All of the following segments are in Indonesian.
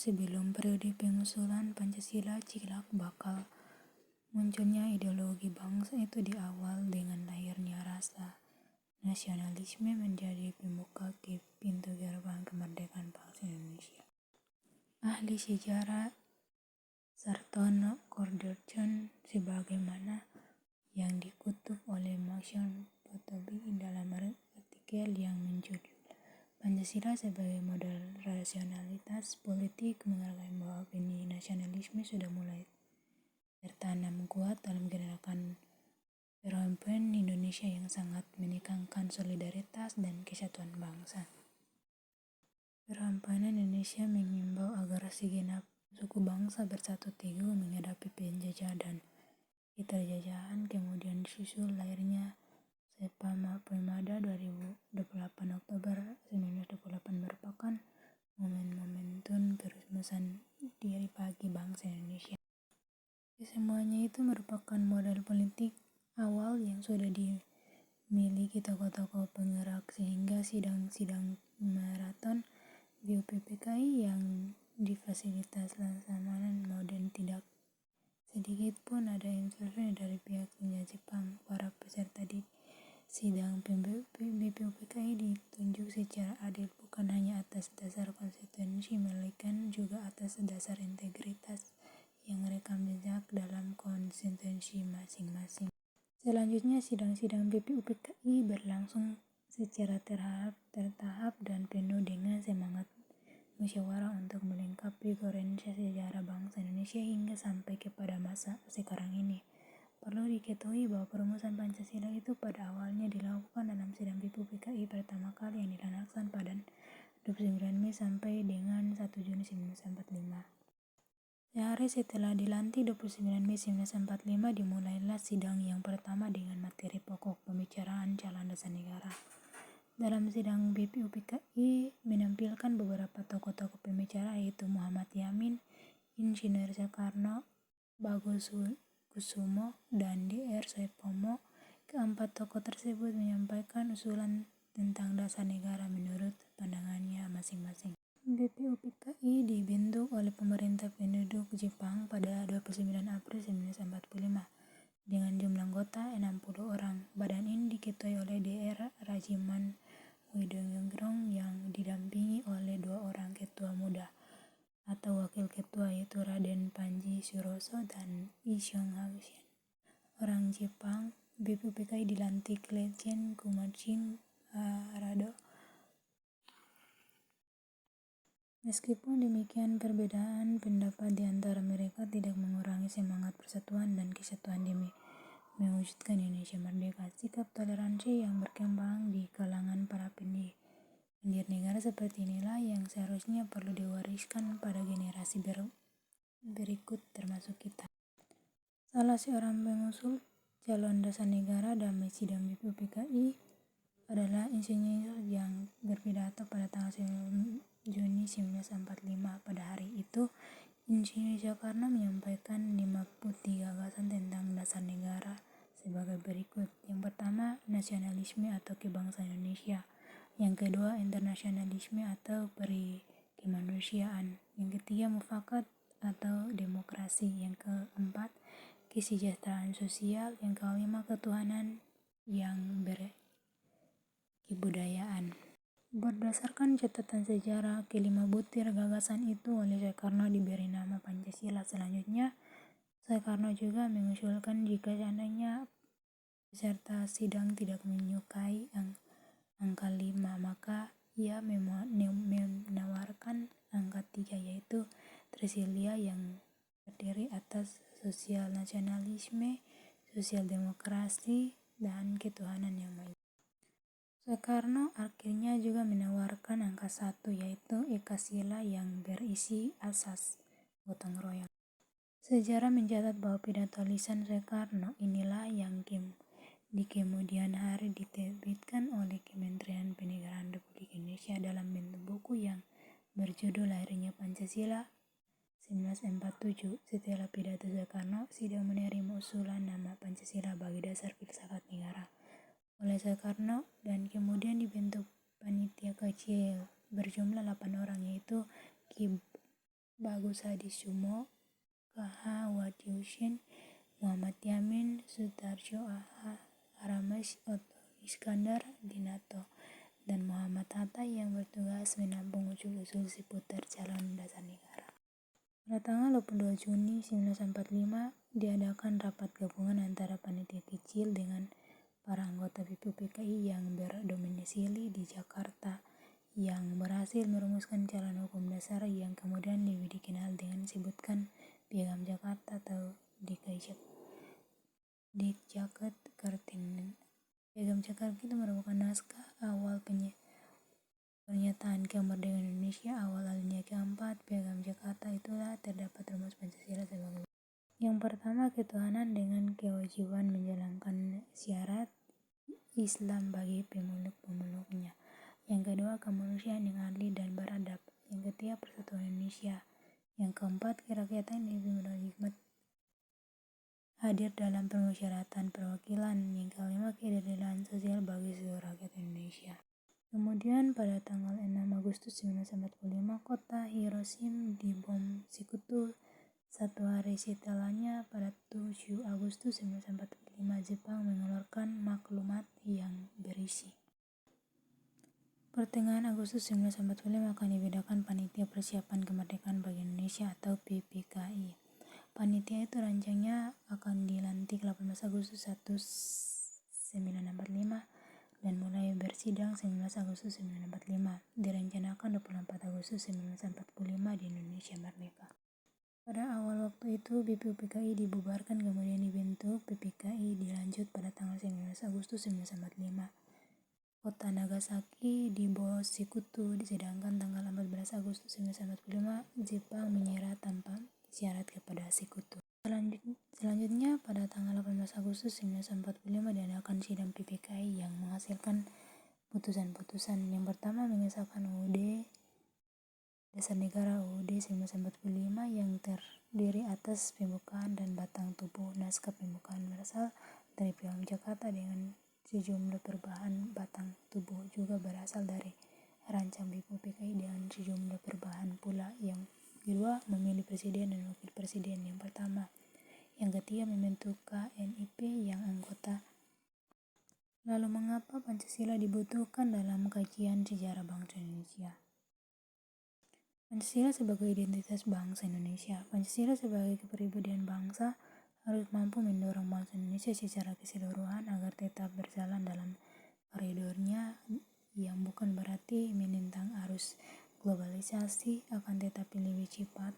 sebelum periode pengusulan Pancasila cilak bakal munculnya ideologi bangsa itu diawal dengan lahirnya rasa nasionalisme menjadi pembuka pintu gerbang kemerdekaan bangsa Indonesia. Ahli sejarah Sartono Korderjon sebagaimana yang dikutip oleh Maxon Potobi dalam artikel yang menjudul Pancasila sebagai modal rasionalitas politik mengatakan bahwa benih nasionalisme sudah mulai tertanam kuat dalam gerakan perempuan Indonesia yang sangat menekankan solidaritas dan kesatuan bangsa. Perempuan Indonesia mengimbau agar segenap suku bangsa bersatu teguh menghadapi penjajah dan keterjajahan. Kemudian disusul lahirnya Sepama Pemada 2028 Oktober 1928 merupakan momentum perumusan diri bagi bangsa Indonesia. Kesemuanya itu merupakan modal politik awal yang sudah dimiliki tokoh-tokoh penggerak sehingga sidang-sidang maraton BUPPKI yang difasilitasi Laksamana modern tidak sedikit pun ada intervensi dari pihak penjajah Jepang. Para peserta di sidang BPUPKI ditunjuk secara adil bukan hanya atas dasar konstitusi melainkan juga atas dasar integritas yang rekam jejak dalam konstitusi masing-masing. Selanjutnya sidang-sidang BPUPKI berlangsung secara tertahap dan penuh dengan semangat musyawarah untuk melengkapi koherensi sejarah bangsa Indonesia hingga sampai kepada masa sekarang ini. Perlu diketahui bahwa perumusan Pancasila itu pada awalnya dilakukan dalam sidang BPUPKI pertama kali yang dilaksanakan pada 29 Mei sampai dengan 1 Juni 1945. Sehari setelah dilantik 29 Mei 1945 dimulailah sidang yang pertama dengan materi pokok pembicaraan calon dasar negara. Dalam sidang BPUPKI menampilkan beberapa tokoh-tokoh pembicara yaitu Muhammad Yamin, Insinyur Soekarno, Bagus Kusumo, dan Dr. Soepomo. Keempat tokoh tersebut menyampaikan usulan tentang dasar negara menurut pandangannya masing-masing. BPUPKI dibentuk oleh pemerintah penduduk Jepang pada 29 April 1945 dengan jumlah anggota 60 orang. Badan ini diketuai oleh Dr. Rajiman Widodendron yang didampingi oleh 2 orang ketua muda atau wakil ketua yaitu Raden Panji Suroso dan Ishon Haushin. Orang Jepang. BPUPKI dilantik Letjen Kumatshin Harado. Meskipun demikian, perbedaan pendapat di antara mereka tidak mengurangi semangat persatuan dan kesatuan demi mewujudkan Indonesia merdeka. Sikap toleransi yang berkembang di kalangan para pendiri negara seperti inilah yang seharusnya perlu diwariskan pada generasi berikut termasuk kita. Salah seorang pengusul calon dasar negara dalam sidang BPUPKI adalah insinyur yang berpidato pada tanggal 9 Juni 1945. Pada hari itu, Insinyur Soekarno menyampaikan 53 gagasan tentang dasar negara sebagai berikut. Yang pertama, nasionalisme atau kebangsaan Indonesia. Yang kedua, internasionalisme atau kemanusiaan. Yang ketiga, mufakat atau demokrasi. Yang keempat, kesejahteraan sosial. Yang kelima, ketuhanan yang berkebudayaan. Berdasarkan catatan sejarah, kelima butir gagasan itu oleh Soekarno diberi nama Pancasila. Selanjutnya, Soekarno juga mengusulkan jika seandainya peserta sidang tidak menyukai angka 5, maka ia menawarkan angka 3 yaitu Trisilia yang terdiri atas sosial nasionalisme, sosial demokrasi, dan ketuhanan yang maha. Soekarno akhirnya juga menawarkan angka 1 yaitu Ekasila yang berisi asas gotong royong. Sejarah mencatat bahwa pidato lisan Soekarno inilah yang di kemudian hari diterbitkan oleh Kementerian Pendidikan Republik Indonesia dalam bentuk buku yang berjudul Lahirnya Pancasila 1947. Setelah pidato Soekarno, sidang menerima usulan nama Pancasila bagi dasar filsafat negara oleh Soekarno dan kemudian dibentuk panitia kecil berjumlah 8 orang yaitu Ki Bagus Hadi Sumo, K.H. Wadiusin, Muhammad Yamin, Sutarjo A.H. Aramesh, Otto Iskandar Dinato, dan Muhammad Hatta yang bertugas menampung usul-usul seputar calon dasar negara. Pada tanggal 22 Juni 1945 diadakan rapat gabungan antara panitia kecil dengan para anggota BPUPKI yang berdomisili di Jakarta yang berhasil merumuskan calon hukum dasar yang kemudian lebih dikenal dengan sebutkan Piagam Jakarta atau Dikjaket Kartini. Piagam Jakarta itu merupakan naskah awal pernyataan kemerdekaan Indonesia. Awal alinea keempat Piagam Jakarta itulah terdapat rumus Pancasila sebagai yang pertama, ketuhanan dengan kewajiban menjalankan syarat Islam bagi pemeluk-pemeluknya. Yang kedua, kemanusiaan yang adil dan beradab. Yang ketiga, persatuan Indonesia. Yang keempat, kerakyatan yang lebih mendapat hikmat hadir dalam permusyawaratan perwakilan. Yang kelima, keadilan sosial bagi seluruh rakyat Indonesia. Kemudian pada tanggal 6 Agustus 1945, kota Hiroshima dibom Sekutu. Satu hari setelahnya, pada 7 Agustus 1945, Jepang mengeluarkan maklumat yang berisi pertengahan Agustus 1945 akan dibedakan Panitia Persiapan Kemerdekaan bagi Indonesia atau PPKI. Panitia itu rancangnya akan dilantik 18 Agustus 1945 dan mulai bersidang 19 Agustus 1945. Direncanakan 24 Agustus 1945 di Indonesia Merdeka. Pada awal waktu itu BPUPKI dibubarkan, kemudian dibentuk PPKI dilanjut pada tanggal 19 Agustus 1945. Kota Nagasaki dibom Sekutu, sedangkan tanggal 14 Agustus 1945 Jepang menyerah tanpa syarat kepada Sekutu. Selanjutnya pada tanggal 18 Agustus 1945 diadakan sidang PPKI yang menghasilkan putusan-putusan. Yang pertama, mengesahkan UUD Dasar Negara UUD 1945 yang terdiri atas pembukaan dan batang tubuh. Naskah pembukaan berasal dari Piagam Jakarta dengan sejumlah perubahan. Batang tubuh juga berasal dari rancang BPUPKI dengan sejumlah perubahan pula. Yang kedua, memilih presiden dan wakil presiden yang pertama. Yang ketiga, membentuk KNIP yang anggota. Lalu mengapa Pancasila dibutuhkan dalam kajian sejarah bangsa Indonesia? Pancasila sebagai identitas bangsa Indonesia. Pancasila sebagai kepribadian bangsa harus mampu mendorong bangsa Indonesia secara keseluruhan agar tetap berjalan dalam koridornya, yang bukan berarti menentang arus globalisasi, akan tetapi lebih cepat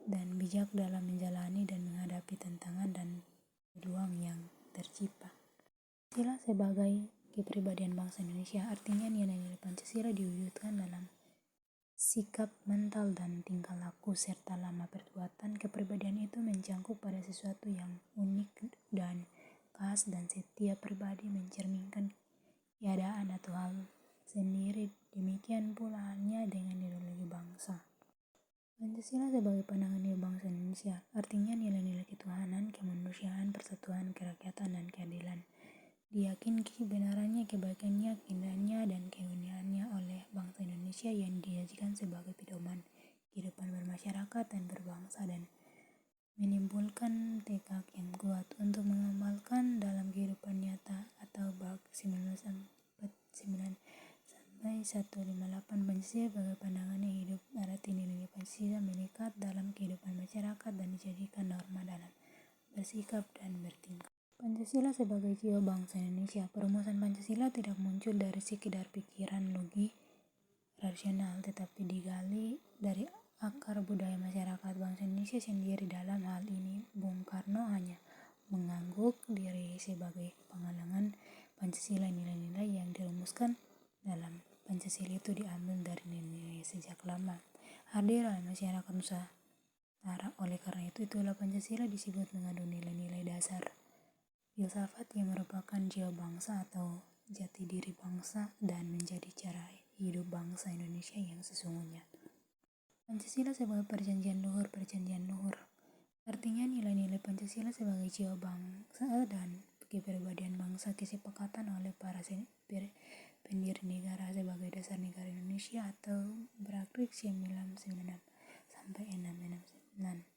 dan bijak dalam menjalani dan menghadapi tantangan dan peluang yang tercipta. Pancasila sebagai kepribadian bangsa Indonesia artinya nilai-nilai Pancasila diwujudkan dalam sikap, mental, dan tingkah laku serta lama perbuatan. Kepribadian itu mencangkup pada sesuatu yang unik dan khas, dan setiap pribadi mencerminkan keadaan atau hal sendiri. Demikian pula halnya dengan ideologi bangsa. Pancasila sebagai pandangan nilai bangsa Indonesia artinya nilai-nilai ketuhanan, kemanusiaan, persatuan, kerakyatan, dan keadilan. Diyakini kebenarannya, kebaikannya, keindahannya, dan keunikannya oleh bangsa Indonesia yang dijadikan sebagai pedoman kehidupan bermasyarakat dan berbangsa, dan menimbulkan tekad yang kuat untuk mengamalkan dalam kehidupan nyata atau bab 1949 sampai 158. Pancasila sebagai pandangan yang hidup arti nilai Pancasila melekat dalam kehidupan masyarakat dan dijadikan norma dalam bersikap dan bertingkah. Pancasila sebagai jiwa bangsa Indonesia. Perumusan Pancasila tidak muncul dari sekedar pikiran logi rasional, tetapi digali dari akar budaya masyarakat bangsa Indonesia sendiri. Dalam hal ini, Bung Karno hanya mengangguk diri sebagai penggalangan Pancasila. Nilai-nilai yang dirumuskan dalam Pancasila itu diambil dari nilai sejak lama hadir dalam masyarakat Nusantara. Oleh karena itulah Pancasila disebut mengandung nilai-nilai dasar filsafat yang merupakan jiwa bangsa atau jati diri bangsa dan menjadi cara hidup bangsa Indonesia yang sesungguhnya. Pancasila sebagai perjanjian luhur. Perjanjian luhur artinya nilai-nilai Pancasila sebagai jiwa bangsa dan kepribadian bangsa, kesepakatan oleh para pendiri negara sebagai dasar negara Indonesia atau Berakhir 1996 669.